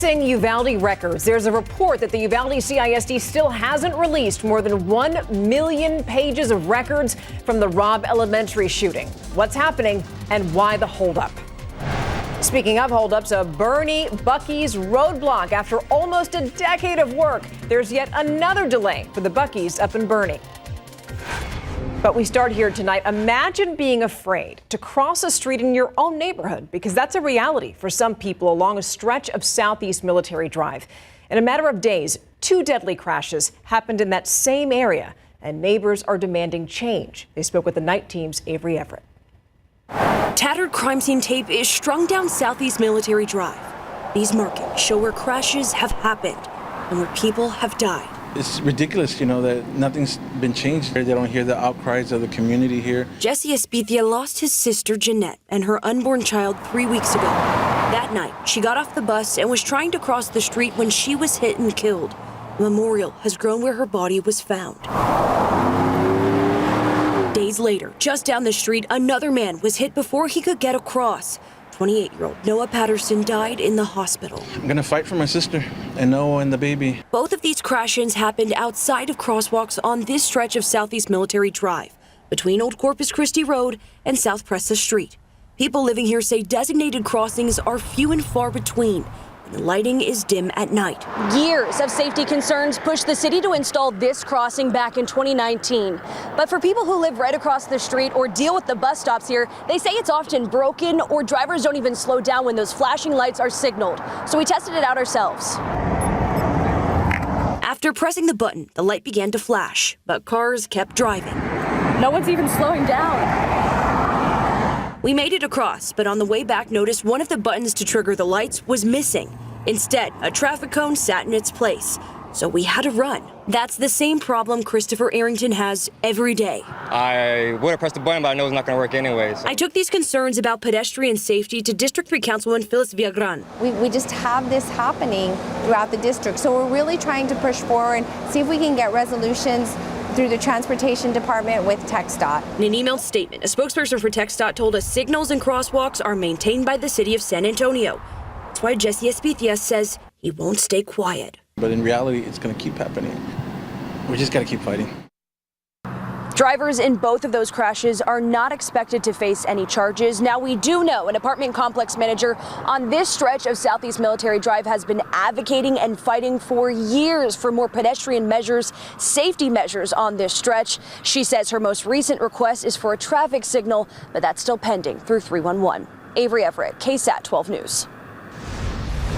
Uvalde records. There's a report that the Uvalde CISD still hasn't released more than 1 million pages of records from the Robb Elementary shooting. What's happening and why the holdup? Speaking of holdups, a Boerne Buc-ee's roadblock after almost a decade of work. There's yet another delay for the Buc-ees up in Boerne. But we start here tonight. Imagine being afraid to cross a street in your own neighborhood, because that's a reality for some people along a stretch of Southeast Military Drive. In a matter of days, 2 deadly crashes happened in that same area, and neighbors are demanding change. They spoke with the night team's Avery Everett. Tattered crime scene tape is strung down Southeast Military Drive. These markings show where crashes have happened and where people have died. It's ridiculous, that nothing's been changed. They don't hear the outcries of the community here. Jesse Espithia lost his sister Jeanette and her unborn child 3 weeks ago. That night, she got off the bus and was trying to cross the street when she was hit and killed. A memorial has grown where her body was found. Days later, just down the street, another man was hit before he could get across. 28-year-old Noah Patterson died in the hospital. I'm gonna fight for my sister and Noah and the baby. Both of these crashes happened outside of crosswalks on this stretch of Southeast Military Drive, between Old Corpus Christi Road and South Presa Street. People living here say designated crossings are few and far between, and the lighting is dim at night. Years of safety concerns pushed the city to install this crossing back in 2019. But for people who live right across the street or deal with the bus stops here, they say it's often broken or drivers don't even slow down when those flashing lights are signaled. So we tested it out ourselves. After pressing the button, the light began to flash, but cars kept driving. No one's even slowing down. We made it across, but on the way back noticed one of the buttons to trigger the lights was missing. Instead, a traffic cone sat in its place, so we had to run. That's the same problem Christopher Arrington has every day. I would have pressed the button, but I know it's not going to work anyway. So. I took these concerns about pedestrian safety to District 3 Councilwoman Phyllis Viagran. We just have this happening throughout the district, so we're really trying to push forward, see if we can get resolutions through the Transportation Department with TxDOT. In an emailed statement, a spokesperson for TxDOT told us signals and crosswalks are maintained by the city of San Antonio. That's why Jesse Espithia says he won't stay quiet. But in reality, it's going to keep happening. We just got to keep fighting. Drivers in both of those crashes are not expected to face any charges. Now, we do know an apartment complex manager on this stretch of Southeast Military Drive has been advocating and fighting for years for more pedestrian measures, safety measures on this stretch. She says her most recent request is for a traffic signal, but that's still pending through 311. Avery Everett, KSAT 12 News.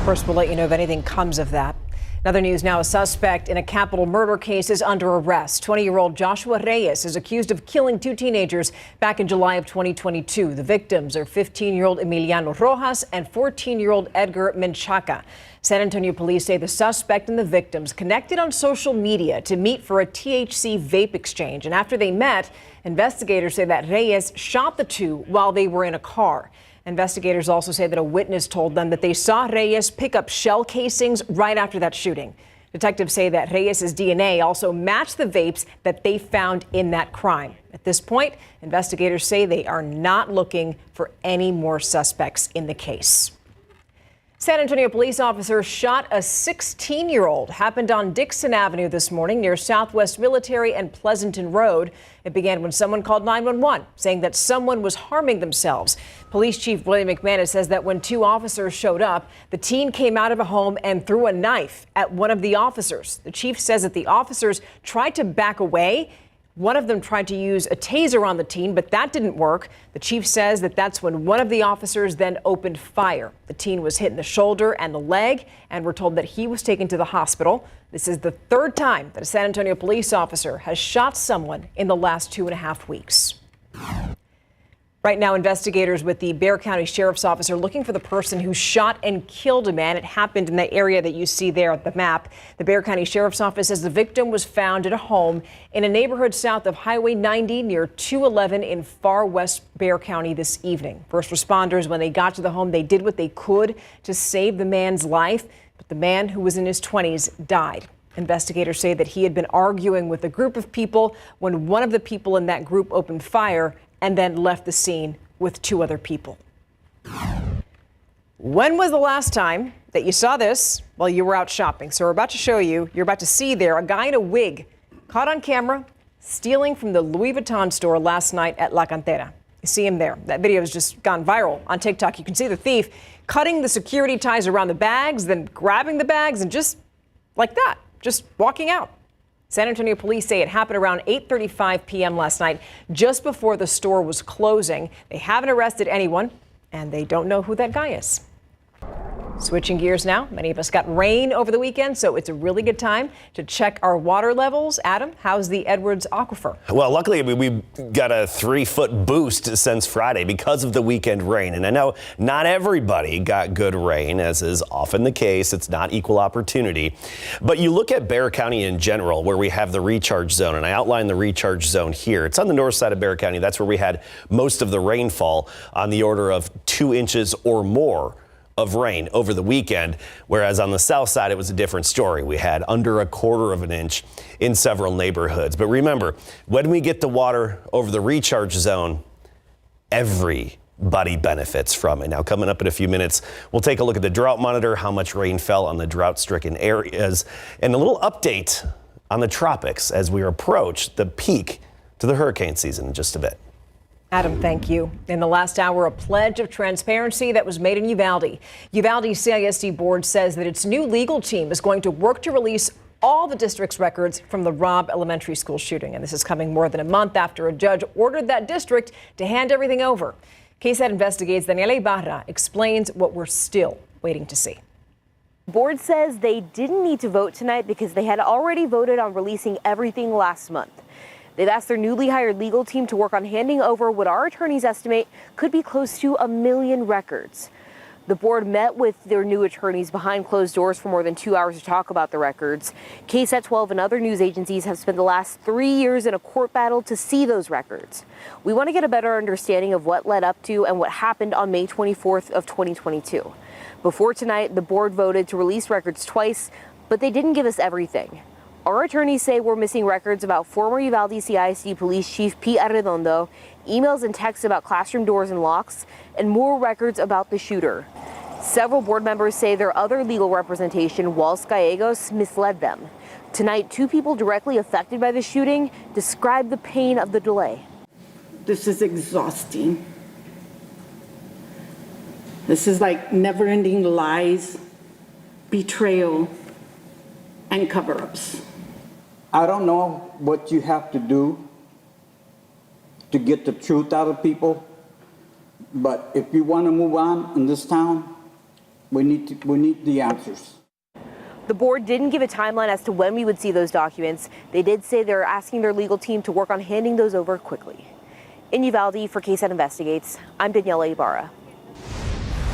First, we'll let you know if anything comes of that. Other news now, a suspect in a capital murder case is under arrest. 20-year-old Joshua Reyes is accused of killing 2 teenagers back in July of 2022. The victims are 15-year-old Emiliano Rojas and 14-year-old Edgar Menchaca. San Antonio police say the suspect and the victims connected on social media to meet for a THC vape exchange. And after they met, investigators say that Reyes shot the 2 while they were in a car. Investigators also say that a witness told them that they saw Reyes pick up shell casings right after that shooting. Detectives say that Reyes' DNA also matched the vapes that they found in that crime. At this point, investigators say they are not looking for any more suspects in the case. San Antonio police officer shot a 16-year-old. Happened on Dixon Avenue this morning near Southwest Military and Pleasanton Road. It began when someone called 911 saying that someone was harming themselves. Police Chief William McManus says that when 2 officers showed up, the teen came out of a home and threw a knife at one of the officers. The chief says that the officers tried to back away. One of them tried to use a taser on the teen, but that didn't work. The chief says that that's when one of the officers then opened fire. The teen was hit in the shoulder and the leg, and we're told that he was taken to the hospital. This is the 3rd time that a San Antonio police officer has shot someone in the last 2.5 weeks. Right now, investigators with the Bexar County Sheriff's Office are looking for the person who shot and killed a man. It happened in the area that you see there at the map. The Bexar County Sheriff's Office says the victim was found at a home in a neighborhood south of Highway 90 near 211 in far west Bexar County this evening. First responders, when they got to the home, they did what they could to save the man's life, but the man, who was in his 20s, died. Investigators say that he had been arguing with a group of people when one of the people in that group opened fire and then left the scene with 2 other people. When was the last time that you saw this while you were out shopping. So we're about to show you, you're about to see there, a guy in a wig caught on camera stealing from the Louis Vuitton store last night at La Cantera. You see him there. That video has just gone viral on TikTok. You can see the thief cutting the security ties around the bags, then grabbing the bags and just like that, just walking out. San Antonio police say it happened around 8:35 p.m. last night, just before the store was closing. They haven't arrested anyone, and they don't know who that guy is. Switching gears now, many of us got rain over the weekend, so it's a really good time to check our water levels. Adam, how's the Edwards Aquifer? Well, luckily we got a 3-foot boost since Friday because of the weekend rain. And I know not everybody got good rain, as is often the case. It's not equal opportunity. But you look at Bexar County in general, where we have the recharge zone, and I outlined the recharge zone here. It's on the north side of Bexar County. That's where we had most of the rainfall, on the order of 2 inches or more of rain over the weekend, whereas on the south side it was a different story. We had under 1/4 inch in several neighborhoods. But remember, when we get the water over the recharge zone, everybody benefits from it. Now, coming up in a few minutes, we'll take a look at the drought monitor, how much rain fell on the drought-stricken areas, and a little update on the tropics as we approach the peak to the hurricane season in just a bit. Adam, thank you. In the last hour, a pledge of transparency that was made in Uvalde. Uvalde's CISD board says that its new legal team is going to work to release all the district's records from the Robb Elementary School shooting. And this is coming more than a month after a judge ordered that district to hand everything over. KSAT Investigates' Daniela Ibarra explains what we're still waiting to see. The board says they didn't need to vote tonight because they had already voted on releasing everything last month. They've asked their newly hired legal team to work on handing over what our attorneys estimate could be close to 1 million records. The board met with their new attorneys behind closed doors for more than 2 hours to talk about the records. KSAT 12 and other news agencies have spent the last 3 years in a court battle to see those records. We want to get a better understanding of what led up to and what happened on May 24th of 2022. Before tonight, the board voted to release records twice, but they didn't give us everything. Our attorneys say we're missing records about former Uvalde CISD Police Chief Pete Arredondo, emails and texts about classroom doors and locks, and more records about the shooter. Several board members say their other legal representation, Walls Gallegos, misled them. Tonight, 2 people directly affected by the shooting described the pain of the delay. This is exhausting. This is like never-ending lies, betrayal, and cover-ups. I don't know what you have to do to get the truth out of people, but if you want to move on in this town, we need the answers. The board didn't give a timeline as to when we would see those documents. They did say they're asking their legal team to work on handing those over quickly. In Uvalde, for KSAT Investigates, I'm Daniela Ibarra.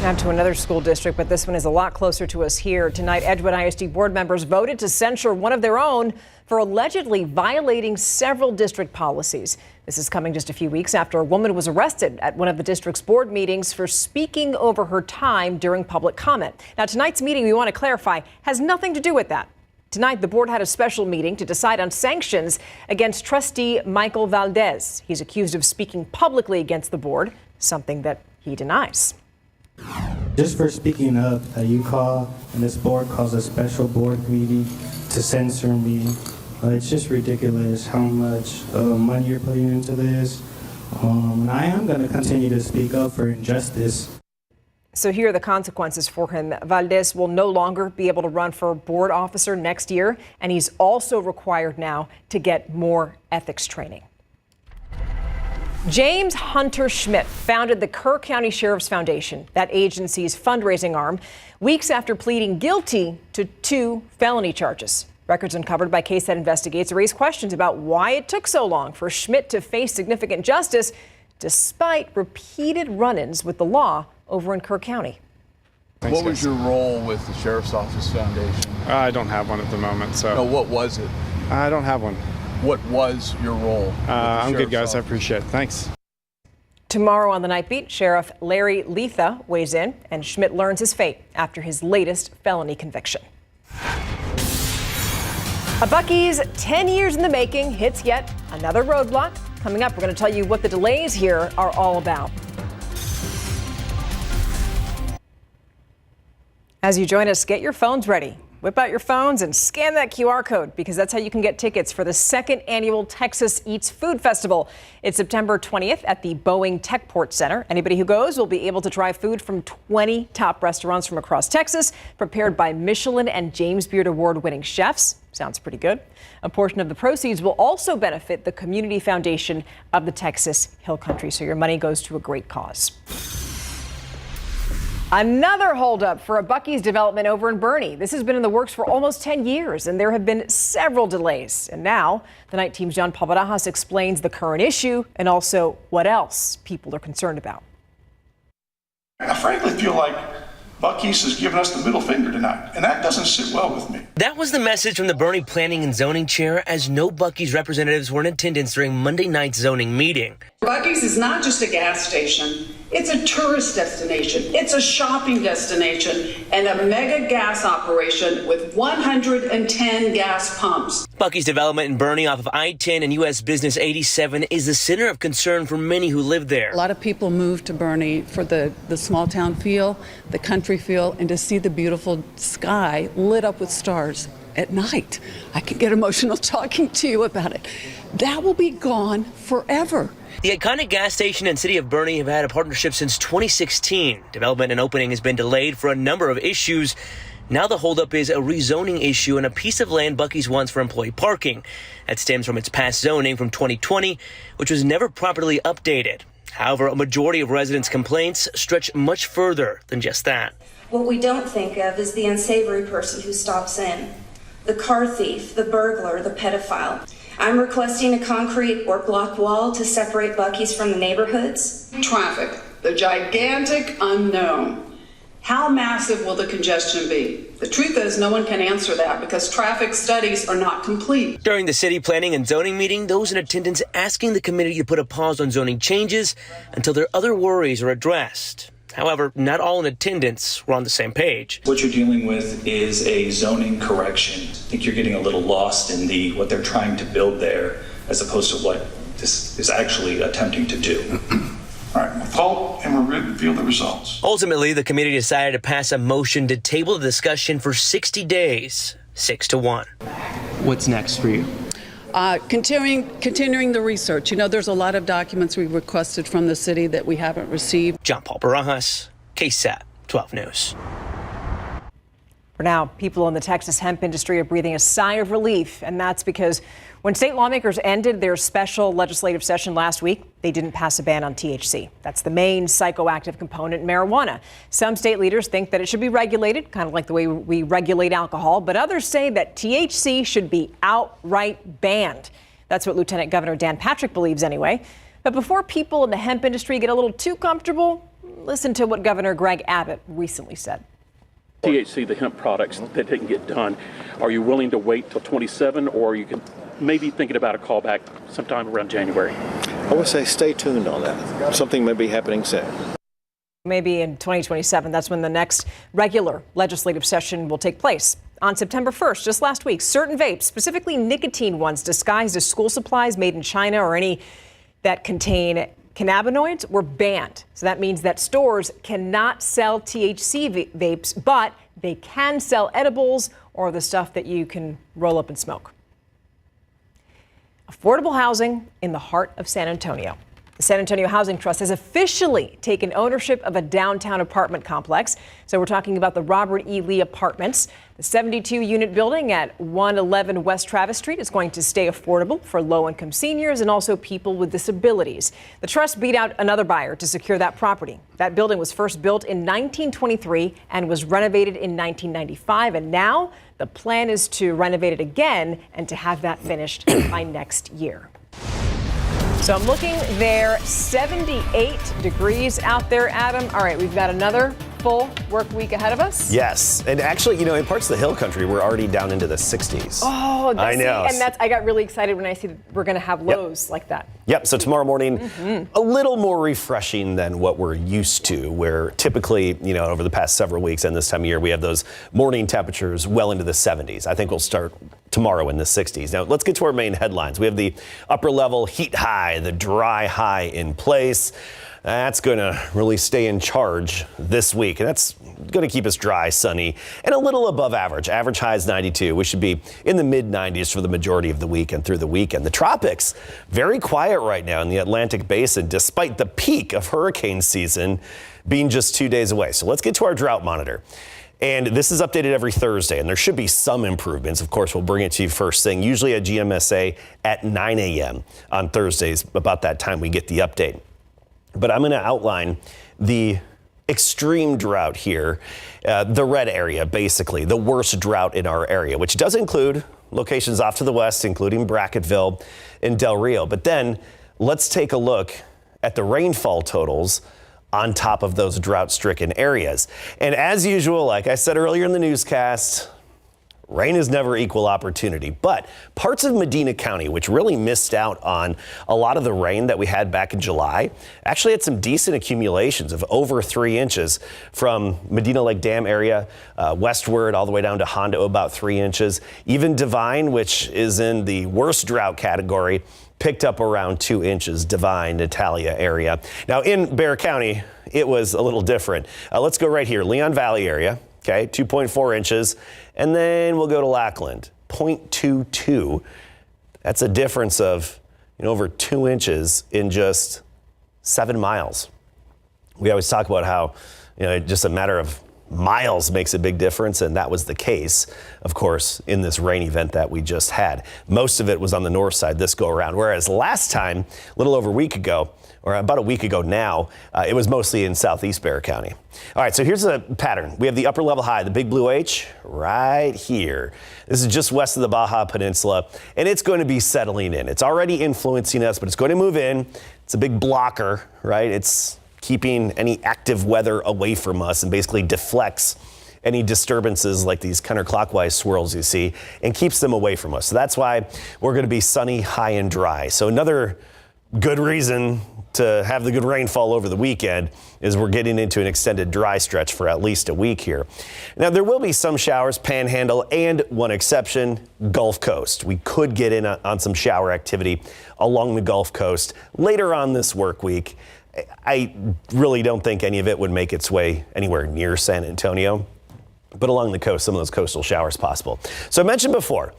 Now to another school district, but this one is a lot closer to us here. Tonight, Edgewood ISD board members voted to censure one of their own for allegedly violating several district policies. This is coming just a few weeks after a woman was arrested at one of the district's board meetings for speaking over her time during public comment. Now, tonight's meeting, we want to clarify, has nothing to do with that. Tonight, the board had a special meeting to decide on sanctions against trustee Michael Valdez. He's accused of speaking publicly against the board, something that he denies. Just for speaking up, you call, and this board calls a special board meeting to censor me. It's just ridiculous how much money you're putting into this. I am going to continue to speak up for injustice. So here are the consequences for him. Valdez will no longer be able to run for board officer next year, and he's also required now to get more ethics training. James Hunter Schmidt founded the Kerr County Sheriff's Foundation, that agency's fundraising arm, weeks after pleading guilty to 2 felony charges. Records uncovered by KSAT Investigates raise questions about why it took so long for Schmidt to face significant justice despite repeated run-ins with the law over in Kerr County. What was your role with the Sheriff's Office Foundation? I don't have one at the moment, so. No, what was it? I don't have one. What was your role? I'm good, guys. I appreciate it. Thanks. Tomorrow on the Nightbeat, Sheriff Larry Letha weighs in, and Schmidt learns his fate after his latest felony conviction. A Buc-ee's 10 years in the making hits yet another roadblock. Coming up, we're going to tell you what the delays here are all about. As you join us, get your phones ready. Whip out your phones and scan that QR code because that's how you can get tickets for the second annual Texas Eats Food Festival. It's September 20th at the Boeing Techport Center. Anybody who goes will be able to try food from 20 top restaurants from across Texas, prepared by Michelin and James Beard Award-winning chefs. Sounds pretty good. A portion of the proceeds will also benefit the Community Foundation of the Texas Hill Country, so your money goes to a great cause. Another holdup for a Buc-ee's development over in Boerne. This has been in the works for almost 10 years, and there have been several delays. And now, the Night Team's John Paul Barajas explains the current issue and also what else people are concerned about. I frankly feel like Buc-ee's has given us the middle finger tonight, and that doesn't sit well with me. That was the message from the Boerne Planning and Zoning Chair as no Buc-ee's representatives were in attendance during Monday night's zoning meeting. Buc-ee's is not just a gas station. It's a tourist destination. It's a shopping destination and a mega gas operation with 110 gas pumps. Buc-ee's development in Boerne off of I-10 and U.S. Business 87 is the center of concern for many who live there. A lot of people move to Boerne for the small town feel, the country feel, and to see the beautiful sky lit up with stars at night. I can get emotional talking to you about it. That will be gone forever. The iconic gas station and city of Boerne have had a partnership since 2016. Development and opening has been delayed for a number of issues. Now the holdup is a rezoning issue and a piece of land Buc-ee's wants for employee parking. That stems from its past zoning from 2020, which was never properly updated. However, a majority of residents' complaints stretch much further than just that. What we don't think of is the unsavory person who stops in, the car thief, the burglar, the pedophile. I'm requesting a concrete or block wall to separate Buc-ee's from the neighborhoods. Traffic, the gigantic unknown. How massive will the congestion be? The truth is, no one can answer that because traffic studies are not complete. During the city planning and zoning meeting, those in attendance asking the committee to put a pause on zoning changes until their other worries are addressed. However, not all in attendance were on the same page. What you're dealing with is a zoning correction. I think you're getting a little lost in what they're trying to build there as opposed to what this is actually attempting to do. All right, we'll vote and we'll reveal the results. Ultimately, the committee decided to pass a motion to table the discussion for 60 days, 6-1. What's next for you? Continuing the research. You know, there's a lot of documents we requested from the city that we haven't received. John Paul Barajas, KSAT 12 News. For now, people in the Texas hemp industry are breathing a sigh of relief, and that's because when state lawmakers ended their special legislative session last week, they didn't pass a ban on THC. That's the main psychoactive component in marijuana. Some state leaders think that it should be regulated, kind of like the way we regulate alcohol, but others say that THC should be outright banned. That's what Lieutenant Governor Dan Patrick believes anyway. But before people in the hemp industry get a little too comfortable, listen to what Governor Greg Abbott recently said. THC, the hemp products that didn't get done, are you willing to wait till 27, or you can maybe thinking about a callback sometime around January? I would say stay tuned on that. Something may be happening soon. Maybe in 2027, that's when the next regular legislative session will take place. On September 1st, just last week, certain vapes, specifically nicotine ones disguised as school supplies made in China or any that contain cannabinoids, were banned. So that means that stores cannot sell THC vapes, but they can sell edibles or the stuff that you can roll up and smoke. Affordable housing in the heart of San Antonio. The San Antonio Housing Trust has officially taken ownership of a downtown apartment complex. So we're talking about the Robert E. Lee Apartments. The 72-unit building at 111 West Travis Street is going to stay affordable for low-income seniors and also people with disabilities. The trust beat out another buyer to secure that property. That building was first built in 1923 and was renovated in 1995. And now the plan is to renovate it again and to have that finished by next year. So I'm looking there, 78 degrees out there, Adam. All right, we've got another full work week ahead of us. Yes, and actually, you know, in parts of the Hill Country, we're already down into the 60s. Oh, I know. And I got really excited when I see that we're going to have lows like that. Yep, so tomorrow morning, a little more refreshing than what we're used to, where typically, you know, over the past several weeks and this time of year, we have those morning temperatures well into the 70s. I think we'll start tomorrow in the 60s. Now, let's get to our main headlines. We have the upper level heat high, the dry high in place. That's going to really stay in charge this week. And that's going to keep us dry, sunny, and a little above average. Average high is 92. We should be in the mid-90s for the majority of the week and through the weekend. The tropics, very quiet right now in the Atlantic Basin, despite the peak of hurricane season being just 2 days away. So let's get to our drought monitor. And this is updated every Thursday, and there should be some improvements. Of course, we'll bring it to you first thing, usually at GMSA at 9 a.m. on Thursdays. About that time, we get the update. But I'm going to outline the extreme drought here, the red area, basically, the worst drought in our area, which does include locations off to the west, including Brackettville and Del Rio. But then let's take a look at the rainfall totals on top of those drought-stricken areas. And as usual, like I said earlier in the newscast, rain is never equal opportunity. But parts of Medina County, which really missed out on a lot of the rain that we had back in July, actually had some decent accumulations of over 3 inches from Medina Lake Dam area westward all the way down to Hondo, about 3 inches. Even Divine, which is in the worst drought category, picked up around 2 inches, Divine, Natalia area. Now in Bexar County, it was a little different. Let's go right here, Leon Valley area, okay, 2.4 inches. And then we'll go to Lackland, 0.22. That's a difference of over 2 inches in just 7 miles. We always talk about how just a matter of miles makes a big difference, and that was the case, of course, in this rain event that we just had. Most of it was on the north side this go around, whereas last time, a little over a week ago, or about a week ago now, it was mostly in southeast Bexar County. All right, so here's a pattern. We have the upper level high, the big blue H, right here. This is just west of the Baja Peninsula, and it's going to be settling in. It's already influencing us, but it's going to move in. It's a big blocker, right? It's keeping any active weather away from us and basically deflects any disturbances like these counterclockwise swirls you see and keeps them away from us. So that's why we're going to be sunny, high and dry. So another good reason to have the good rainfall over the weekend is we're getting into an extended dry stretch for at least a week here. Now, there will be some showers, Panhandle, and one exception, Gulf Coast. We could get in on some shower activity along the Gulf Coast later on this work week. I really don't think any of it would make its way anywhere near San Antonio, but along the coast, some of those coastal showers possible. So I mentioned before,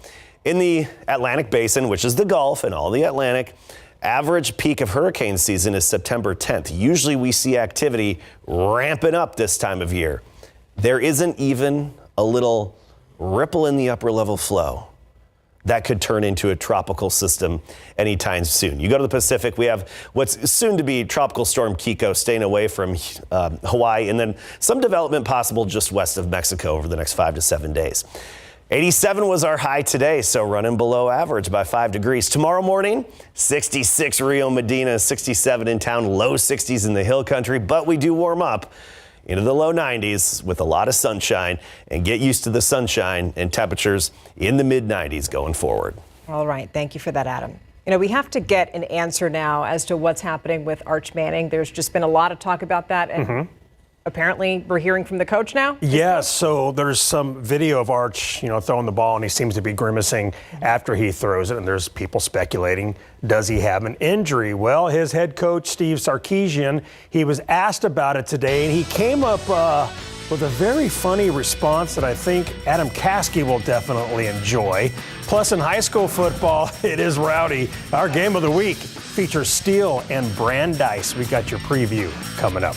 in the Atlantic Basin, which is the Gulf and all the Atlantic, average peak of hurricane season is September 10th. Usually we see activity ramping up this time of year. There isn't even a little ripple in the upper level flow that could turn into a tropical system anytime soon. You go to the Pacific, we have what's soon to be Tropical Storm Kiko staying away from Hawaii, and then some development possible just west of Mexico over the next 5 to 7 days. 87 was our high today, so running below average by 5 degrees. Tomorrow morning, 66 Rio Medina, 67 in town, low 60s in the hill country, but we do warm up into the low 90s with a lot of sunshine, and get used to the sunshine and temperatures in the mid 90s going forward. All right. Thank you for that, Adam. We have to get an answer now as to what's happening with Arch Manning. There's just been a lot of talk about that. And apparently we're hearing from the coach now? Yes, so there's some video of Arch, throwing the ball, and he seems to be grimacing after he throws it, and there's people speculating, does he have an injury? Well, his head coach, Steve Sarkisian, he was asked about it today, and he came up with a very funny response that I think Adam Caskey will definitely enjoy. Plus, in high school football, it is rowdy. Our game of the week features Steele and Brandeis. We got your preview coming up.